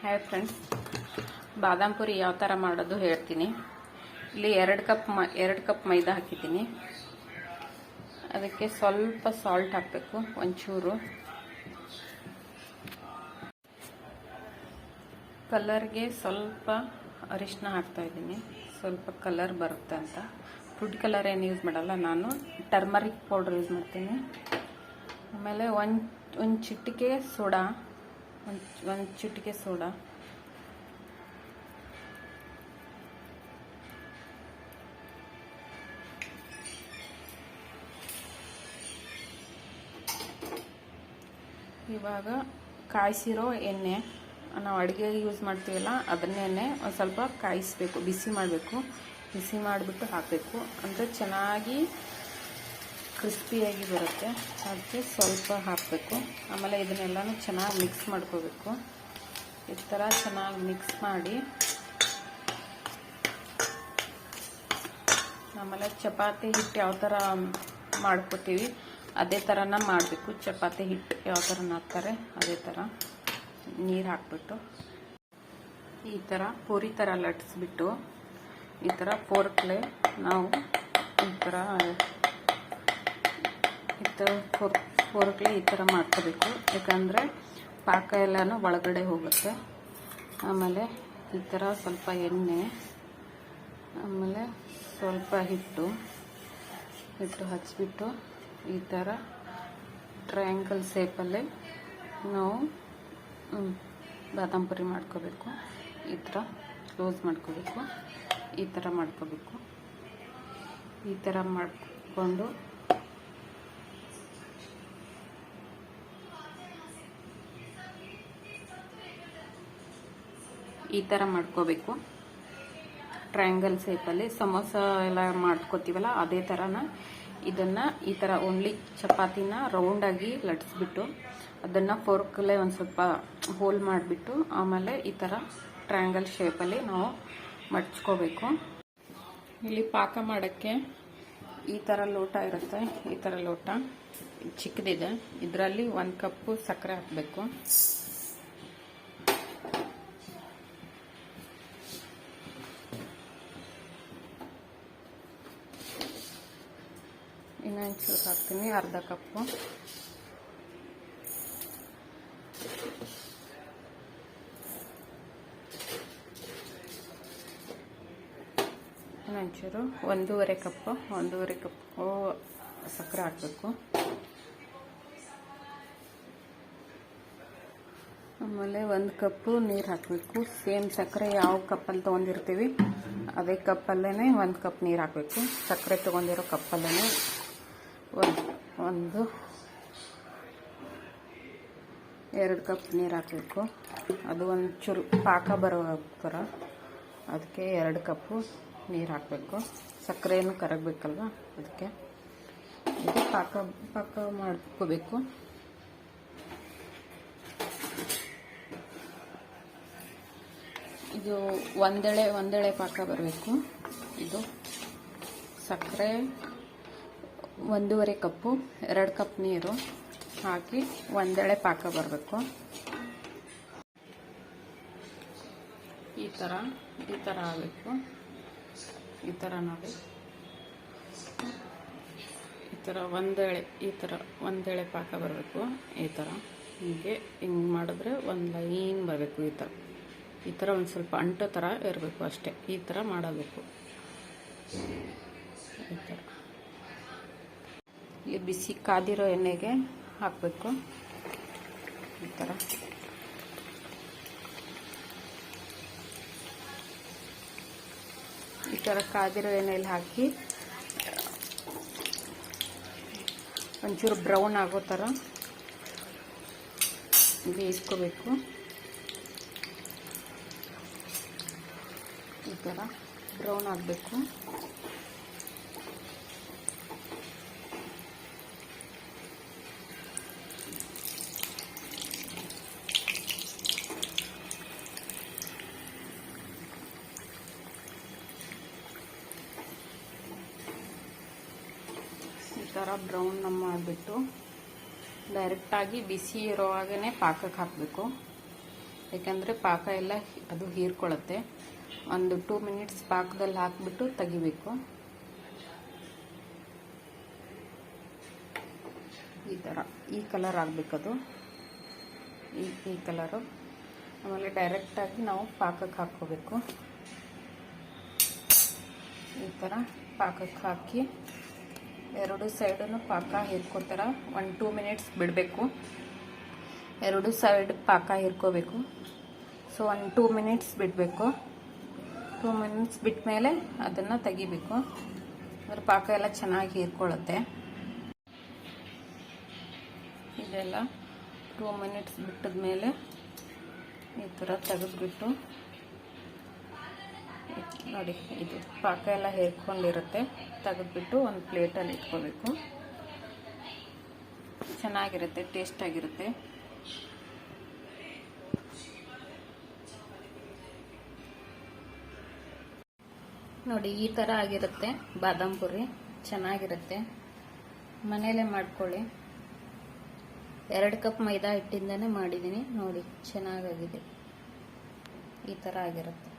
Hi friends, ಬಾದಾಮ್ ಪುರಿ ಯಾವ ಥರ ಮಾಡೋದು ಹೇಳ್ತೀನಿ. ಇಲ್ಲಿ 2 ಕಪ್ ಮೈದಾ ಹಾಕಿದ್ದೀನಿ. ಅದಕ್ಕೆ ಸ್ವಲ್ಪ ಸಾಲ್ಟ್ ಹಾಕಬೇಕು, ಒಂಚೂರು ಕಲರ್ಗೆ ಸ್ವಲ್ಪ ಅರಿಶಿನ ಹಾಕ್ತಾ ಇದ್ದೀನಿ. ಸ್ವಲ್ಪ ಕಲರ್ ಬರುತ್ತೆ ಅಂತ. ಫುಡ್ ಕಲರ್ ಏನು ಯೂಸ್ ಮಾಡಲ್ಲ, ನಾನು ಟರ್ಮರಿಕ್ ಪೌಡರ್ ಯೂಸ್ ಮಾಡ್ತೀನಿ. ಆಮೇಲೆ ಒಂದು ಚಿಟಿಕೆ ಸೋಡಾ, ಒಂದು ಚಿಟಿಕೆ ಸೋಡಾ, ಇವಾಗ ಕಾಯಿಸಿರೋ ಎಣ್ಣೆ, ನಾವು ಅಡುಗೆಗೆ ಯೂಸ್ ಮಾಡ್ತೀವಲ್ಲ ಅದನ್ನೆಣ್ಣೆ ಒಂದು ಸ್ವಲ್ಪ ಕಾಯಿಸಬೇಕು, ಬಿಸಿ ಮಾಡಬೇಕು. ಬಿಸಿ ಮಾಡಿಬಿಟ್ಟು ಹಾಕಬೇಕು, ಅಂದರೆ ಚೆನ್ನಾಗಿ ಕ್ರಿಸ್ಪಿಯಾಗಿ ಬರುತ್ತೆ. ಅದಕ್ಕೆ ಸ್ವಲ್ಪ ಹಾಕಬೇಕು. ಆಮೇಲೆ ಇದನ್ನೆಲ್ಲನೂ ಚೆನ್ನಾಗಿ ಮಿಕ್ಸ್ ಮಾಡ್ಕೋಬೇಕು. ಈ ಥರ ಚೆನ್ನಾಗಿ ಮಿಕ್ಸ್ ಮಾಡಿ, ಆಮೇಲೆ ಚಪಾತಿ ಹಿಟ್ಟು ಯಾವ ಥರ ಮಾಡ್ಕೋತೀವಿ ಅದೇ ಥರನ ಮಾಡಬೇಕು. ಚಪಾತಿ ಹಿಟ್ಟು ಯಾವ ಥರ ಹಾಕ್ತಾರೆ ಅದೇ ಥರ ನೀರು ಹಾಕ್ಬಿಟ್ಟು ಈ ಥರ ಪೂರಿ ಥರ ಲಟ್ಟಿಸ್ಬಿಟ್ಟು, ಈ ಥರ ಫೋರ್ಕ್ಲೆ ನಾವು ಈ ಥರ ಫೋರ್ಕ್ಲೆ ಈ ಥರ ಮಾಡ್ಕೋಬೇಕು. ಯಾಕಂದರೆ ಪಾಕ ಎಲ್ಲನೂ ಒಳಗಡೆ ಹೋಗುತ್ತೆ. ಆಮೇಲೆ ಈ ಥರ ಸ್ವಲ್ಪ ಎಣ್ಣೆ, ಆಮೇಲೆ ಸ್ವಲ್ಪ ಹಿಟ್ಟು ಹಚ್ಬಿಟ್ಟು ಈ ಥರ ಟ್ರಯಾಂಗಲ್ ಶೇಪಲ್ಲಿ ನಾವು ಬಾದಾಮ್ ಪುರಿ ಮಾಡ್ಕೋಬೇಕು. ಈ ಥರ ಕ್ಲೋಸ್ ಮಾಡ್ಕೋಬೇಕು. ಈ ಥರ ಮಾಡ್ಕೋಬೇಕು. ಈ ಥರ ಮಾಡಿಕೊಂಡು ಈ ಥರ ಮಾಡ್ಕೋಬೇಕು. ಟ್ರಯಾಂಗಲ್ ಶೇಪಲ್ಲಿ ಸಮೋಸ ಎಲ್ಲ ಮಾಡ್ಕೋತೀವಲ್ಲ ಅದೇ ಥರನ ಇದನ್ನು ಈ ಥರ ಓನ್ಲಿ ಚಪಾತಿನ ರೌಂಡಾಗಿ ಲಟ್ಟಿಸ್ಬಿಟ್ಟು ಅದನ್ನು ಫೋರ್ಕಲ್ಲೇ ಒಂದು ಸ್ವಲ್ಪ ಹೋಲ್ ಮಾಡಿಬಿಟ್ಟು ಆಮೇಲೆ ಈ ಥರ ಟ್ರಯಾಂಗಲ್ ಶೇಪಲ್ಲಿ ನಾವು ಮಡ್ಚ್ಕೋಬೇಕು. ಇಲ್ಲಿ ಪಾಕ ಮಾಡೋಕ್ಕೆ ಈ ಥರ ಲೋಟ ಇರುತ್ತೆ. ಈ ಥರ ಲೋಟ ಚಿಕ್ಕದಿದೆ. ಇದರಲ್ಲಿ 1 ಕಪ್ಪು ಸಕ್ಕರೆ ಹಾಕಬೇಕು. ಇನ್ನೊಂದು ಚೂರು ಹಾಕ್ತೀನಿ, ಅರ್ಧ ಕಪ್ಪು. ಇನ್ನೊಂಚೂರು 1.5 ಕಪ್ಪು ಸಕ್ಕರೆ ಹಾಕಬೇಕು. ಆಮೇಲೆ 1 ಕಪ್ಪು ನೀರು ಹಾಕಬೇಕು. ಸೇಮ್ ಸಕ್ಕರೆ ಯಾವ ಕಪ್ಪಲ್ಲಿ ತೊಗೊಂಡಿರ್ತೀವಿ ಅದೇ ಕಪ್ಪಲ್ಲೇ 1 ಕಪ್ ನೀರು ಹಾಕಬೇಕು. ಸಕ್ಕರೆ ತೊಗೊಂಡಿರೋ ಕಪ್ಪಲ್ಲೇ ಒಂದು 2 ಕಪ್ ನೀರು ಹಾಕಬೇಕು. ಅದು ಒಂಚೂರು ಪಾಕ ಬರೋ ಥರ, ಅದಕ್ಕೆ 2 ಕಪ್ಪು ನೀರು ಹಾಕಬೇಕು. ಸಕ್ಕರೆಯನ್ನು ಕರಗಬೇಕಲ್ವ, ಅದಕ್ಕೆ ಇದು ಪಾಕ ಮಾಡ್ಕೋಬೇಕು. ಇದು ಒಂದೆಳೆ ಪಾಕ ಬರಬೇಕು. ಇದು ಸಕ್ಕರೆ 1.5 ಕಪ್ಪು, 2 ಕಪ್ ನೀರು ಹಾಕಿ ಒಂದೆಳೆ ಪಾಕ ಬರಬೇಕು. ಈ ಥರ ಆಗಬೇಕು. ಈ ಥರ ನೋಡಿ, ಈ ಥರ ಒಂದೆಳೆ ಪಾಕ ಬರಬೇಕು. ಈ ಥರ ಹಿಂಗೆ ಮಾಡಿದ್ರೆ ಒಂದು ಲೈನ್ ಬರಬೇಕು. ಈ ಥರ ಒಂದು ಸ್ವಲ್ಪ ಅಂಟೋ ಥರ ಇರಬೇಕು ಅಷ್ಟೇ. ಈ ಥರ ಮಾಡಬೇಕು. ಈ ಥರ ಇಲ್ಲಿ ಬಿಸಿ ಕಾದಿರೋ ಎಣ್ಣೆಗೆ ಹಾಕಬೇಕು. ಈ ಥರ ಕಾದಿರೋ ಎಣ್ಣೆಯಲ್ಲಿ ಹಾಕಿ ಒಂಚೂರು ಬ್ರೌನ್ ಆಗೋ ಥರ ಬೇಯಿಸ್ಕೋಬೇಕು. ಈ ಥರ ಬ್ರೌನ್ ಆಗಬೇಕು. ಈ ಥರ ಬ್ರೌನ್ ಮಾಡಿಬಿಟ್ಟು ಡೈರೆಕ್ಟಾಗಿ ಬಿಸಿ ಇರೋವಾಗೇ ಪಾಕಕ್ಕೆ ಹಾಕಬೇಕು. ಯಾಕಂದರೆ ಪಾಕ ಎಲ್ಲ ಅದು ಹೀರ್ಕೊಳ್ಳುತ್ತೆ. ಒಂದು 2 ಮಿನಿಟ್ಸ್ ಪಾಕದಲ್ಲಿ ಹಾಕಿಬಿಟ್ಟು ತೆಗಿಬೇಕು. ಈ ಥರ ಈ ಕಲರ್ ಆಗಬೇಕದು, ಈ ಕಲರು. ಆಮೇಲೆ ಡೈರೆಕ್ಟಾಗಿ ನಾವು ಪಾಕಕ್ಕೆ ಹಾಕ್ಕೋಬೇಕು. ಈ ಥರ ಪಾಕಕ್ಕೆ ಹಾಕಿ ಎರಡು ಸೈಡನ್ನು ಪಾಕ ಹೀರ್ಕೋತಾರ 1-2 ಮಿನಿಟ್ಸ್ ಬಿಡಬೇಕು. ಎರಡು ಸೈಡ್ ಪಾಕ ಹೀರ್ಕೋಬೇಕು. ಸೊ 1-2 ಮಿನಿಟ್ಸ್ ಬಿಡಬೇಕು. 2 ಮಿನಿಟ್ಸ್ ಬಿಟ್ಟ ಮೇಲೆ ಅದನ್ನು ತೆಗಿಬೇಕು. ಅದ್ರ ಪಾಕ ಎಲ್ಲ ಚೆನ್ನಾಗಿ ಹೀರ್ಕೊಳ್ಳುತ್ತೆ. ಇದೆಲ್ಲ 2 ಮಿನಿಟ್ಸ್ ಬಿಟ್ಟಿದ ಮೇಲೆ ಈ ಥರ ತೆಗೆದ್ಬಿಟ್ಟು ನೋಡಿ, ಇದು ಪಾಕ ಎಲ್ಲ ಹೇರ್ಕೊಂಡಿರುತ್ತೆ. ತೆಗೆದ್ಬಿಟ್ಟು ಒಂದು ಪ್ಲೇಟಲ್ಲಿ ಇಟ್ಕೋಬೇಕು. ಚೆನ್ನಾಗಿರುತ್ತೆ, ಟೇಸ್ಟಾಗಿರುತ್ತೆ. ನೋಡಿ ಈ ಥರ ಆಗಿರುತ್ತೆ ಬಾದಾಮ್ ಪುರಿ. ಚೆನ್ನಾಗಿರುತ್ತೆ, ಮನೇಲೇ ಮಾಡ್ಕೊಳ್ಳಿ. 2 ಕಪ್ ಮೈದಾ ಹಿಟ್ಟಿಂದನೇ ಮಾಡಿದ್ದೀನಿ ನೋಡಿ, ಚೆನ್ನಾಗಾಗಿದೆ. ಈ ಥರ ಆಗಿರುತ್ತೆ.